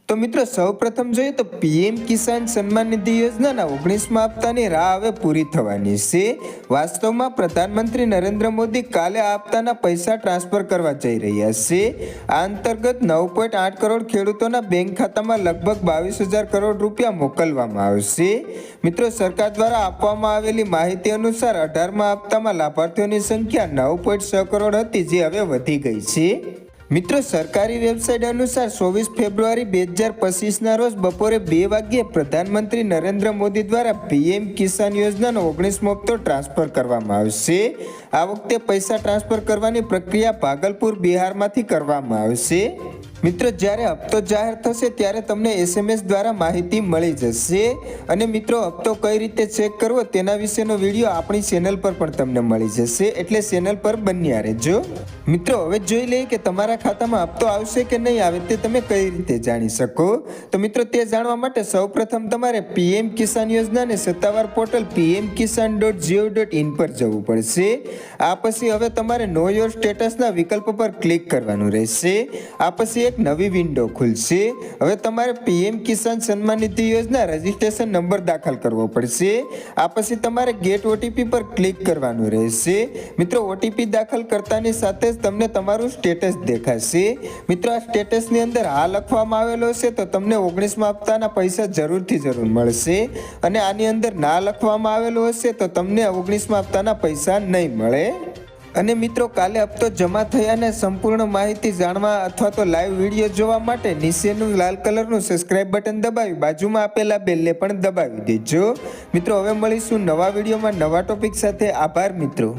તો મિત્રો સૌપ્રથમ જોઈએ તો પીએમ કિસાન સન્માન નિધિ યોજનાના 19મા હપ્તાની રાહ હવે પૂરી થવાની છે। વાસ્તવમાં પ્રધાનમંત્રી નરેન્દ્ર મોદી કાલે આ હપ્તાના પૈસા ટ્રાન્સફર કરવા જઈ રહ્યા છે। આ અંતર્ગત 9.8 કરોડ ખેડૂતોના બેંક ખાતામાં લગભગ 22,000 કરોડ રૂપિયા મોકલવામાં આવશે। મિત્રો સરકાર દ્વારા આપવામાં આવેલી માહિતી અનુસાર 18મા હપ્તામાં લાભાર્થીઓની સંખ્યા 9.6 કરોડ હતી, જે હવે વધી ગઈ છે। મિત્રો સરકારી વેબસાઇટ અનુસાર 24 ફેબ્રુઆરી 2025ના રોજ બપોરે 2 વાગ્યે પ્રધાનમંત્રી નરેન્દ્ર મોદી દ્વારા પીએમ કિસાન યોજનાનો 19મો હપ્તો ટ્રાન્સફર કરવામાં આવશે। આ વખતે પૈસા ટ્રાન્સફર કરવાની પ્રક્રિયા ભાગલપુર, બિહારમાંથી કરવામાં આવશે। મિત્રો જ્યારે હપ્તો જાહેર થશે ત્યારે તમને SMS દ્વારા માહિતી મળી જશે અને મિત્રો હપ્તો કઈ રીતે ચેક કરવો તેના વિશેનો વિડીયો આપણી ચેનલ પર પણ તમને મળી જશે, એટલે ચેનલ પર બન્યા રહેજો। મિત્રો હવે જોઈ લઈએ કે તમારા ખાતામાં હપ્તો આવશે કે નહીં આવે તે તમે કઈ રીતે જાણી શકો। તો મિત્રો તે જાણવા માટે સૌપ્રથમ તમારે પીએમ કિસાન યોજનાને સત્તાવાર પોર્ટલ pmkisan.gov.in પર જવું પડશે। આ પછી હવે તમારે નો યોર સ્ટેટસના વિકલ્પ પર ક્લિક કરવાનું રહેશે। આ પછી એક નવી વિન્ડો ખુલશે। હવે તમારે પીએમ કિસાન સન્માન નિધિ યોજના રજીસ્ટ્રેશન નંબર દાખલ કરવો પડશે। આ પછી તમારે ગેટ ઓટીપી પર ક્લિક કરવાનું રહેશે। મિત્રો ઓટીપી દાખલ કરતાની સાથે જ તમને તમારું સ્ટેટસ દેખાશે। મિત્રો આ સ્ટેટસની અંદર હા લખવામાં આવેલો હશે તો તમને 19મા હપ્તાના પૈસા જરૂરથી જરૂર મળશે અને આની અંદર ના લખવામાં આવેલું હશે તો તમને 19મા હપ્તાના પૈસા નહીં મળે। અને મિત્રો કાલે હપ્તો જમા થયાને સંપૂર્ણ માહિતી જાણવા અથવા તો લાઈવ વિડીયો જોવા માટે નીચેનું લાલ કલરનું સબસ્ક્રાઇબ બટન દબાવી બાજુમાં આપેલા બેલને પણ દબાવી દેજો। મિત્રો હવે મળીશું નવા વિડીયોમાં નવા ટોપિક સાથે। આભાર મિત્રો।